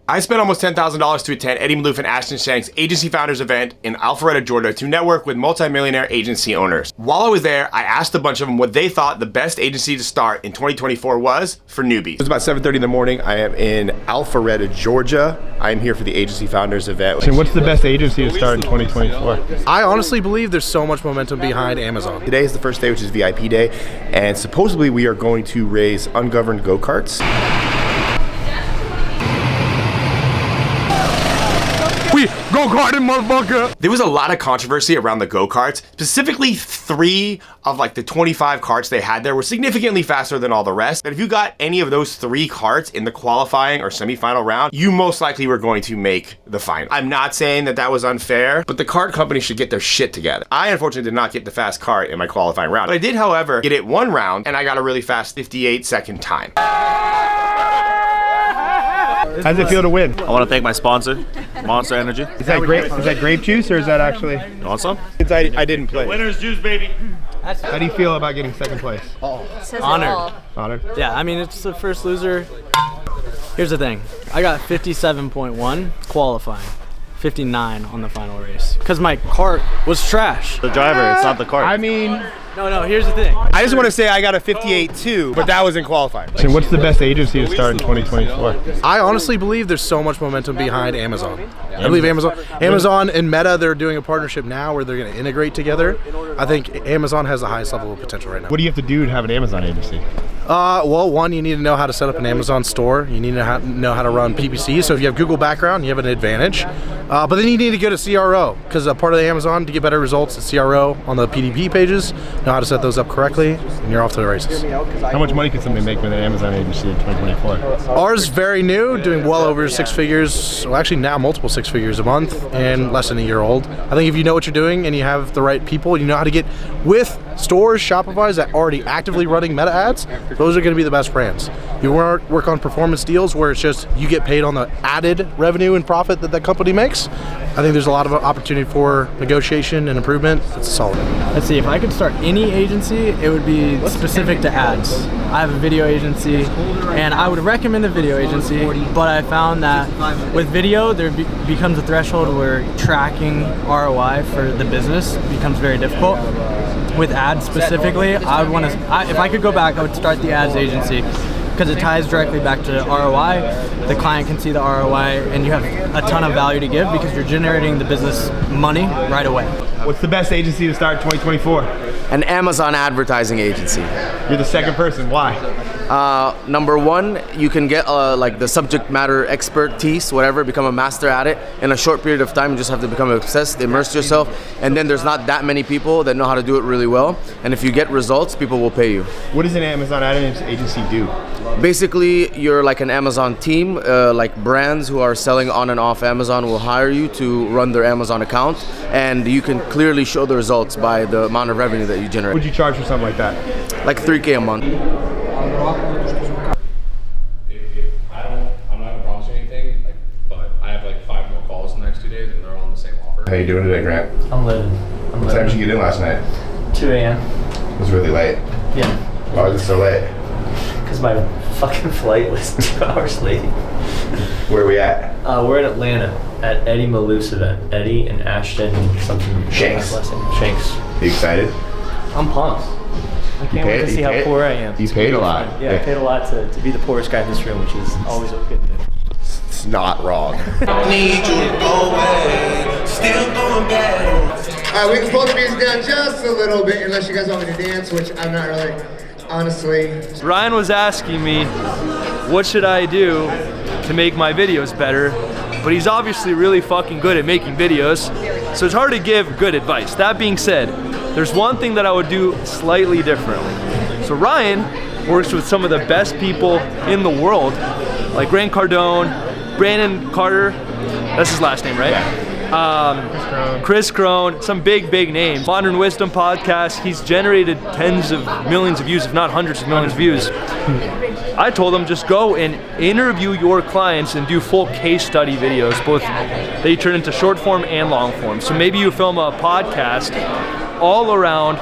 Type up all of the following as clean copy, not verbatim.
I spent almost $10,000 to attend Eddie Maalouf and Ashton Shanks' Agency Founders event in Alvarez, Georgia to network with multimillionaire agency owners. While I was there, I asked a bunch of them what they thought the best agency to start in 2024 was for newbies. It's about 7:30 in the morning. I am in Alvarez, Georgia. I am here for the Agency Founders event. And what's the best agency to start in 2024? I honestly believe there's so much momentum behind Amazon. Today is the first day, which is VIP day, and supposedly we are going to raise ungoverned go-karts. Go-karting, motherfucker! There was a lot of controversy around the go-karts. Specifically, 3 of like the 25 carts they had there were significantly faster than all the rest. But if you got any of those 3 carts in the qualifying or semifinal round, you most likely were going to make the final. I'm not saying that that was unfair, but the kart company should get their shit together. I unfortunately did not get the fast kart in my qualifying round. But I did, however, get it 1 round, and I got a really fast 58-second time. How does it feel to win? I want to thank my sponsor, Monster Energy. Is that grape juice or is that actually? You want some? Since I didn't play. Winner's juice, baby. How do you feel about getting second place? Honored. Honored? Yeah, I mean, it's the first loser. Here's the thing. I got 57.1 qualifying. 59 on the final race. Because my cart was trash. The driver, it's not the cart. I mean... No, here's the thing. I just want to say I got a 58 too, but that was in qualifying. And what's the best agency to start in 2024? I honestly believe there's so much momentum behind Amazon. I believe Amazon and Meta, they're doing a partnership now where they're going to integrate together. I think Amazon has the highest level of potential right now. What do you have to do to have an Amazon agency? Well, one, you need to know how to set up an Amazon store. You need to know how to run PPC. So if you have Google background, you have an advantage. But then you need to get a CRO, because a part of the Amazon to get better results is CRO on the PDP pages. Know how to set those up correctly, and you're off to the races. How much money could somebody make with an Amazon agency in 2024? Ours is very new, doing well over 6 figures. Well, actually now multiple 6 figures a month, and less than a year old. I think if you know what you're doing and you have the right people, you know how to get with stores, Shopify's that already actively running meta ads, those are going to be the best brands. You work on performance deals where it's just you get paid on the added revenue and profit that that company makes. I think there's a lot of opportunity for negotiation and improvement. It's solid. Let's see, if I could start any agency, it would be specific to ads. I have a video agency, and I would recommend a video agency, but I found that with video, there becomes a threshold where tracking ROI for the business becomes very difficult. With ads specifically, if I could go back, I would start the ads agency because it ties directly back to ROI. The client can see the ROI, and you have a ton of value to give because you're generating the business money right away. What's the best agency to start in 2024? An Amazon advertising agency. You're the second person. Why? Number 1, you can get like the subject matter expertise, whatever, become a master at it in a short period of time. You just have to become obsessed, immerse yourself, and then there's not that many people that know how to do it really well. And if you get results, people will pay you. What does an Amazon ad agency do? Basically, you're like an Amazon team, like brands who are selling on and off Amazon will hire you to run their Amazon account, and you can clearly show the results by the amount of revenue that you generate. Would you charge for something like that? Like $3K a month. I'm not gonna promise you anything, but I have like 5 more calls in the next 2 days, and they're all on the same offer. How you doing today, Grant? I'm living. What time did you get in last night? 2 a.m. It was really late. Yeah. Why was it so late? Because my fucking flight was 2 hours late. Where are we at? We're in Atlanta at Eddie Maalouf's event. Eddie and Ashton something. Shanks. Last name. Shanks. You excited? I'm pumped. I can't wait to see how poor I am. You paid a lot. Yeah, I paid a lot to be the poorest guy in this room, which is always a good thing. It's not wrong. Need you to go away, still going bad. Alright, we can pull the music down just a little bit unless you guys want me to dance, which I'm not really, honestly. Ryan was asking me, what should I do to make my videos better? But he's obviously really fucking good at making videos, so it's hard to give good advice. That being said, there's one thing that I would do slightly differently. So Ryan works with some of the best people in the world, like Grant Cardone, Brandon Carter, that's his last name, right? Yeah. Chris Crone, some big names. Modern Wisdom podcast, he's generated tens of millions of views, if not hundreds of millions of views. I told him just go and interview your clients and do full case study videos, both they turn into short form and long form. So maybe you film a podcast all around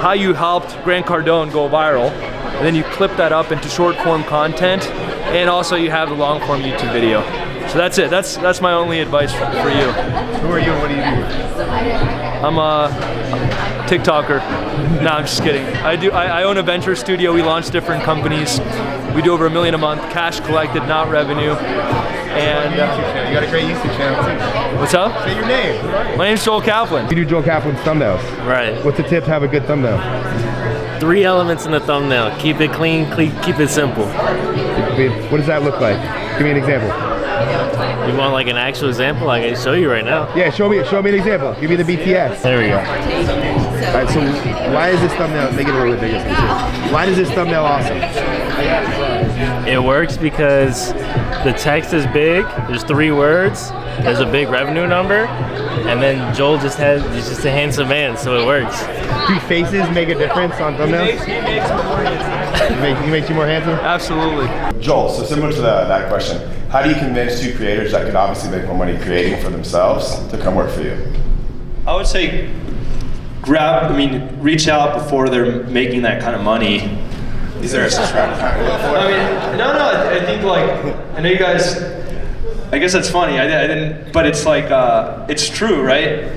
how you helped Grant Cardone go viral, and then you clip that up into short form content, and also you have the long form YouTube video. So that's it. That's my only advice for you. Who are you and what do you do? I'm a TikToker. No, I'm just kidding. I own a venture studio. We launch different companies. We do over $1 million a month, cash collected, not revenue. And you got a great YouTube channel too. What's up? Say your name. My name's Joel Kaplan. You do Joel Kaplan's thumbnails. Right. What's the tip to have a good thumbnail? 3 elements in the thumbnail. Keep it clean, keep it simple. What does that look like? Give me an example. You want like an actual example? I can show you right now. Yeah, show me an example. Give me the BTS. There we go. All right, so why is this thumbnail, make it a little bit bigger, why is this thumbnail awesome? It works because the text is big, there's 3 words, there's a big revenue number, and then Joel he's just a handsome man, so it works. Do faces make a difference on thumbnails? He makes you more handsome? Absolutely. Joel, so similar to that question, how do you convince 2 creators that could obviously make more money creating for themselves to come work for you? I would say reach out before they're making that kind of money. Is there a subscriber kind of for it? I think like, I know you guys, I guess that's funny, I didn't, but it's like, it's true, right?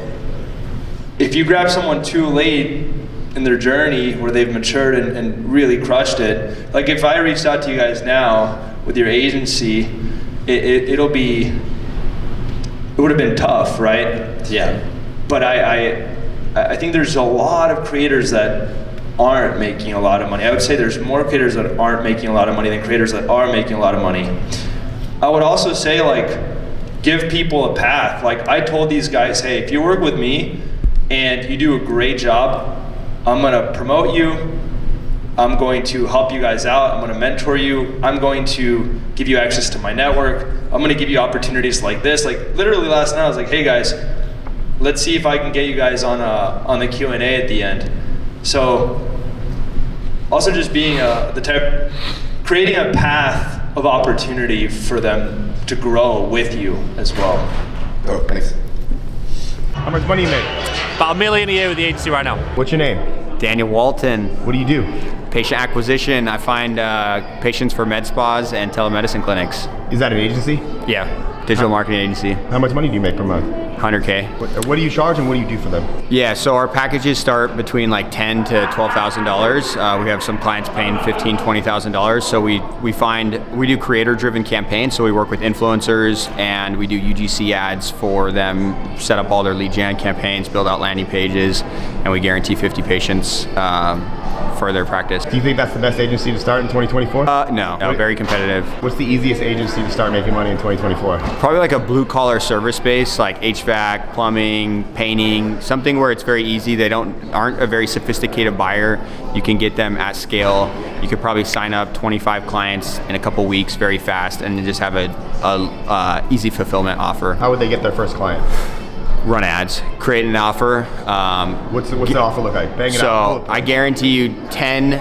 If you grab someone too late in their journey where they've matured and really crushed it, like if I reached out to you guys now with your agency, it would have been tough, right? Yeah. But I think there's a lot of creators that aren't making a lot of money. I would say there's more creators that aren't making a lot of money than creators that are making a lot of money. I would also say like, give people a path. Like I told these guys, hey, if you work with me and you do a great job, I'm gonna promote you, I'm going to help you guys out, I'm gonna mentor you, I'm going to give you access to my network, I'm gonna give you opportunities like this. Like literally last night I was like, hey guys, let's see if I can get you guys on the Q&A at the end. So also just being creating a path of opportunity for them to grow with you as well. Oh, thanks. How much money you make? About $1 million a year with the agency right now. What's your name? Daniel Walton. What do you do? Patient acquisition. I find patients for med spas and telemedicine clinics. Is that an agency? Yeah, digital marketing agency. How much money do you make per month? $100K. What do you charge and what do you do for them? Yeah, so our packages start between like $10,000 to $12,000. We have some clients paying $15,000, $20,000. So we do creator-driven campaigns. So we work with influencers and we do UGC ads for them, set up all their lead gen campaigns, build out landing pages, and we guarantee 50 patients for their practice. Do you think that's the best agency to start in 2024? No, very competitive. What's the easiest agency to start making money in 2024? Probably like a blue-collar service space, like HVAC, plumbing, painting, something where it's very easy. They aren't a very sophisticated buyer. You can get them at scale. You could probably sign up 25 clients in a couple weeks very fast and then just have a easy fulfillment offer. How would they get their first client? Run ads, create an offer. What's the offer look like? Bang it out. So I guarantee you 10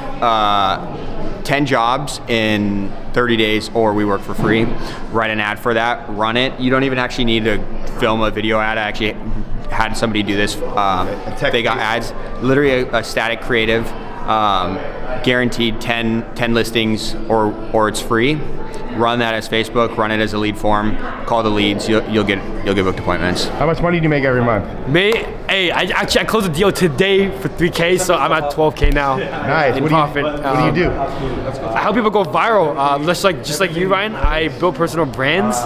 jobs in 30 days, or we work for free. Write an ad for that, run it. You don't even actually need to film a video ad. I actually had somebody do this. They got ads, literally a static creative, guaranteed 10 listings, or it's free. Run that as Facebook, run it as a lead form, call the leads, you'll get booked appointments. How much money do you make every month? I closed a deal today for $3K, so I'm at $12K now. Nice. In what profit. Do you do? I help people go viral. Just like you, Ryan, I build personal brands,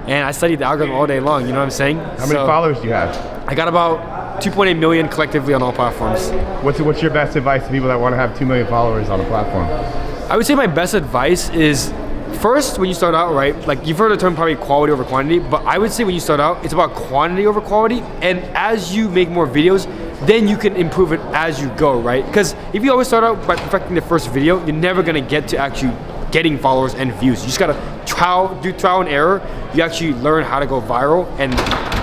and I study the algorithm all day long, you know what I'm saying? How many followers do you have? I got about 2.8 million collectively on all platforms. What's your best advice to people that want to have 2 million followers on a platform? I would say my best advice is, first, when you start out, right, like you've heard the term probably quality over quantity, but I would say when you start out, it's about quantity over quality, and as you make more videos, then you can improve it as you go, right? Because if you always start out by perfecting the first video, you're never gonna get to actually getting followers and views. You just gotta do trial and error. You actually learn how to go viral, and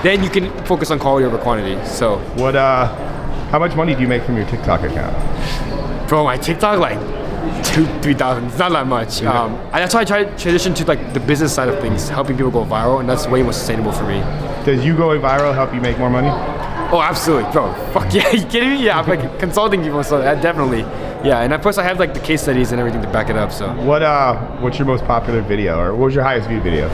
then you can focus on quality over quantity. So how much money do you make from your TikTok account? Bro, my TikTok, like, 2,000-3,000. It's not that much. That's why I try to transition to like the business side of things, helping people go viral, and that's way more sustainable for me. Does you going viral help you make more money? Oh, absolutely, bro. Fuck yeah, you kidding me? Yeah, I'm like consulting people, so that definitely. Yeah, and of course I have like the case studies and everything to back it up. So. What's your most popular video, or what was your highest viewed video?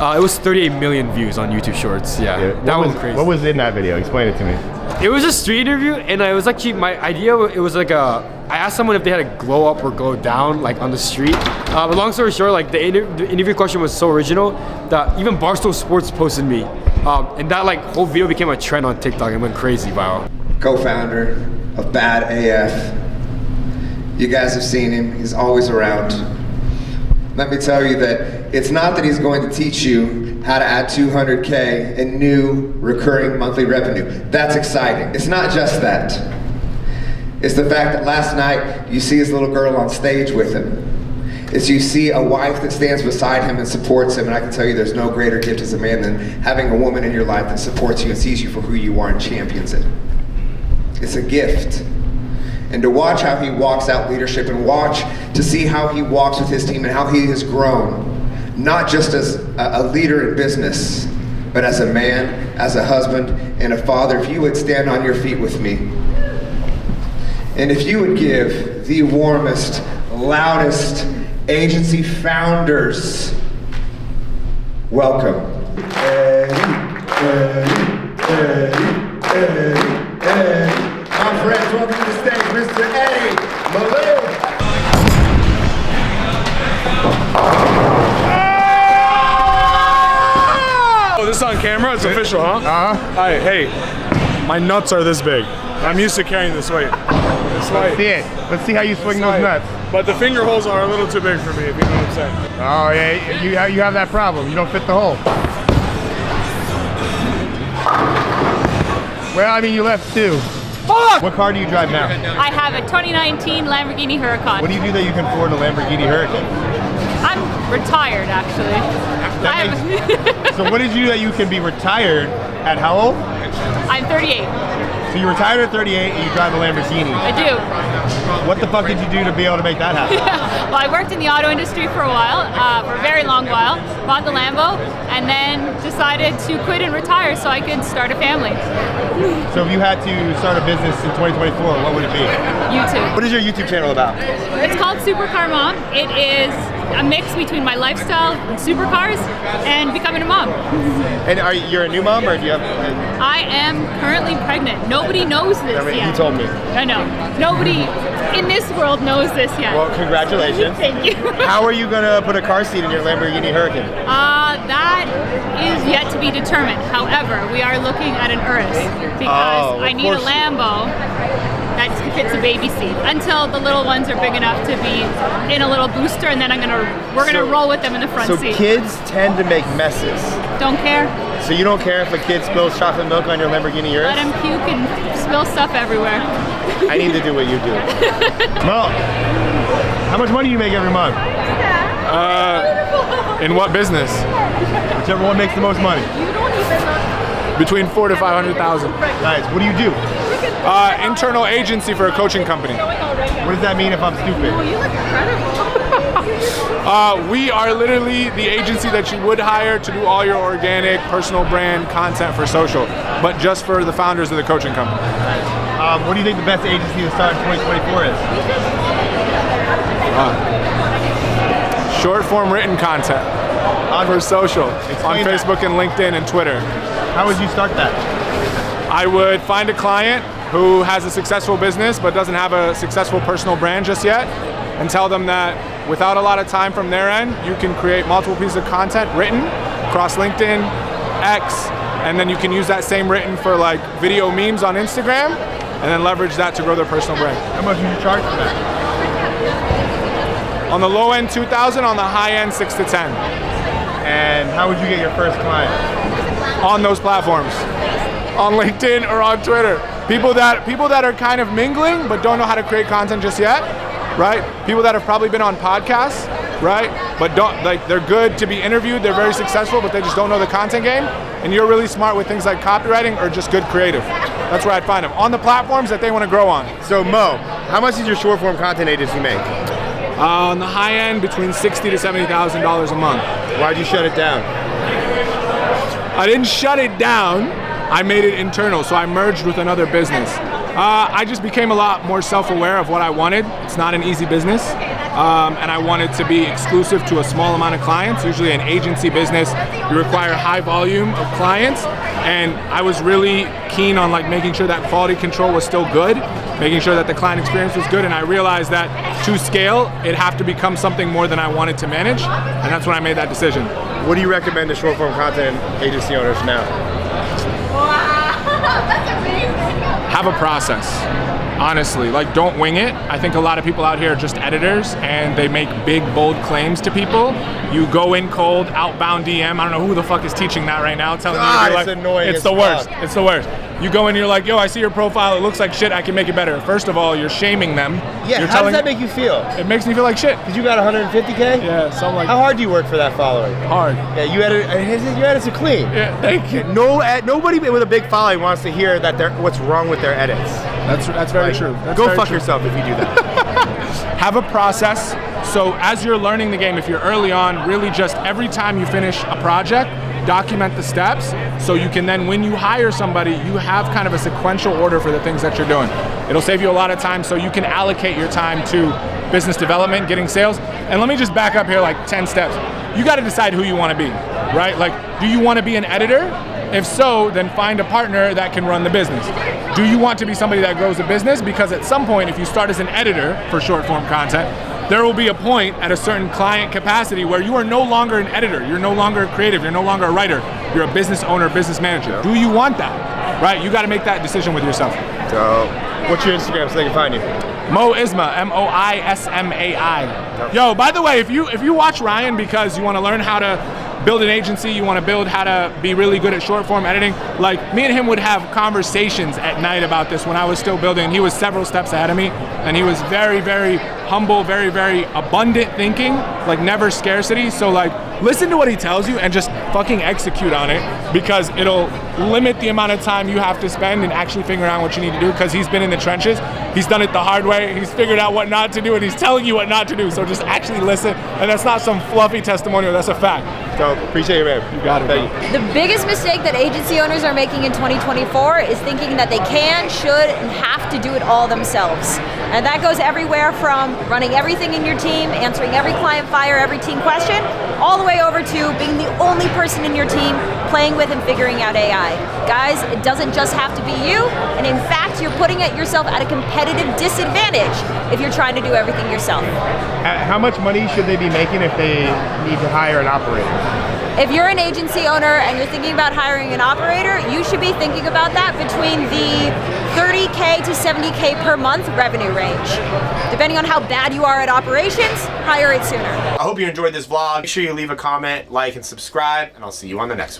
It was 38 million views on YouTube Shorts. Yeah, that was crazy. What was in that video? Explain it to me. It was a street interview, and it was actually my idea. It was like I asked someone if they had a glow up or glow down, like on the street. But long story short, like the interview question was so original that even Barstool Sports posted me, and that like whole video became a trend on TikTok and went crazy viral. Co-founder of Bad AF. You guys have seen him. He's always around. Let me tell you that it's not that he's going to teach you how to add 200K in new recurring monthly revenue. That's exciting. It's not just that. It's the fact that last night you see his little girl on stage with him. It's you see a wife that stands beside him and supports him, and I can tell you there's no greater gift as a man than having a woman in your life that supports you and sees you for who you are and champions it. It's a gift. And to watch how he walks out leadership and watch to see how he walks with his team and how he has grown, not just as a leader in business, but as a man, as a husband, and a father. If you would stand on your feet with me, and if you would give the warmest, loudest agency founders welcome. My friends, welcome to the stage, Mr. Eddie Maalouf. Oh, this is on camera? It's official, huh? Uh-huh. Hi, hey, my nuts are this big. I'm used to carrying this weight. It's light. Let's see it. Let's see how you swing those nuts. But the finger holes are a little too big for me, if you know what I'm saying. Oh yeah, you have that problem. You don't fit the hole. Well, I mean, you left two. Fuck! What car do you drive now? I have a 2019 Lamborghini Huracan. What do you do that you can afford a Lamborghini Huracan? I'm retired, actually. So what did you do that you can be retired at how old? I'm 38. So you retired at 38 and you drive a Lamborghini? I do. What the fuck did you do to be able to make that happen? Well, I worked in the auto industry for a while, for a very long while, bought the Lambo, and then decided to quit and retire so I could start a family. So if you had to start a business in 2024, what would it be? YouTube. What is your YouTube channel about? It's called Supercar Mom. It is a mix between my lifestyle and supercars and becoming a mom. And you're a new mom, or do you have? I am currently pregnant. Nobody knows this yet. You told me. I know. Nobody in this world knows this yet. Well, congratulations. Thank you. How are you gonna put a car seat in your Lamborghini Huracan? That is yet to be determined. However, we are looking at an Urus because I need a Lambo that fits a baby seat until the little ones are big enough to be in a little booster, and then we're gonna roll with them in the front seat. So kids tend to make messes. Don't care. So you don't care if a kid spills chocolate milk on your Lamborghini Urus? Let him puke and spill stuff everywhere. I need to do what you do. Well, how much money do you make every month? In what business? Whichever one makes the most money. Between $400,000 to $500,000. Nice. What do you do? Internal agency for a coaching company. What does that mean if I'm stupid? You look incredible. We are literally the agency that you would hire to do all your organic, personal brand content for social, but just for the founders of the coaching company. What do you think the best agency to start in 2024 is? Short form written content for social on Facebook and LinkedIn and Twitter. How would you start that? I would find a client who has a successful business but doesn't have a successful personal brand just yet, and tell them that without a lot of time from their end, you can create multiple pieces of content written across LinkedIn, X, and then you can use that same written for like video memes on Instagram, and then leverage that to grow their personal brand. How much would you charge for that? On the low end, 2,000. On the high end, 6 to 10. And how would you get your first client? On those platforms, on LinkedIn or on Twitter. People that are kind of mingling but don't know how to create content just yet, right? People that have probably been on podcasts, right? But they're good to be interviewed. They're very successful, but they just don't know the content game. And you're really smart with things like copywriting or just good creative. That's where I'd find them on the platforms that they want to grow on. So Mo, how much does your short form content agency make? On the high end, between $60,000 to $70,000 a month. Why'd you shut it down? I didn't shut it down. I made it internal, so I merged with another business. I just became a lot more self-aware of what I wanted. It's not an easy business. and I wanted to be exclusive to a small amount of clients. Usually in agency business, you require high volume of clients, and I was really keen on like making sure that quality control was still good, making sure that the client experience was good, and I realized that to scale, it'd have to become something more than I wanted to manage, and that's when I made that decision. What do you recommend to short form content agency owners now? Have a process. Honestly, like don't wing it. I think a lot of people out here are just editors and they make big, bold claims to people. You go in cold, outbound DM. I don't know who the fuck is teaching that right now, telling you it's like, annoying. It's the worst. It's the worst. You go in, you're like, yo, I see your profile. It looks like shit. I can make it better. First of all, you're shaming them. Yeah. You're How does that make you feel? It makes me feel like shit. Cause you got 150K. Yeah. Something like. How hard do you work for that following? Hard. Yeah. Your edits are clean. Yeah. Thank you. Nobody with a big following wants to hear that what's wrong with their edits. That's very true. That's go very fuck true. yourself if you do that. Have a process. So as you're learning the game, if you're early on, really just every time you finish a project, document the steps so you can then, when you hire somebody, you have kind of a sequential order for the things that you're doing. It'll save you a lot of time so you can allocate your time to business development, getting sales. And let me just back up here like 10 steps. You got to decide who you want to be, right? Like, do you want to be an editor? If so, then find a partner that can run the business. Do you want to be somebody that grows a business? Because at some point, if you start as an editor for short form content, there will be a point at a certain client capacity where you are no longer an editor, you're no longer a creative, you're no longer a writer, you're a business owner, business manager. Do you want that? Right? You got to make that decision with yourself. So, what's your Instagram so they can find you? Mo Isma, M-O-I-S-M-A-I. Yo, by the way, if you watch Ryan because you want to learn how to build an agency, you want to build how to be really good at short form editing, like me and him would have conversations at night about this when I was still building, and he was several steps ahead of me, and he was very, very humble, very, very abundant thinking, like never scarcity. So like listen to what he tells you and just fucking execute on it, because it'll limit the amount of time you have to spend in actually figuring out what you need to do, because he's been in the trenches, he's done it the hard way, he's figured out what not to do, and he's telling you what not to do. So just actually listen, and that's not some fluffy testimonial, that's a fact. So appreciate you, man. You got it. Thank you. The biggest mistake that agency owners are making in 2024 is thinking that they can, should, and have to do it all themselves. And that goes everywhere from running everything in your team, answering every client fire, every team question, all the way over to being the only person in your team playing with and figuring out AI. Guys, it doesn't just have to be you, and in fact, you're putting yourself at a competitive disadvantage if you're trying to do everything yourself. How much money should they be making if they need to hire an operator? If you're an agency owner and you're thinking about hiring an operator, you should be thinking about that between the 30K to 70K per month revenue range. Depending on how bad you are at operations, hire it sooner. I hope you enjoyed this vlog. Make sure you leave a comment, like, and subscribe, and I'll see you on the next one.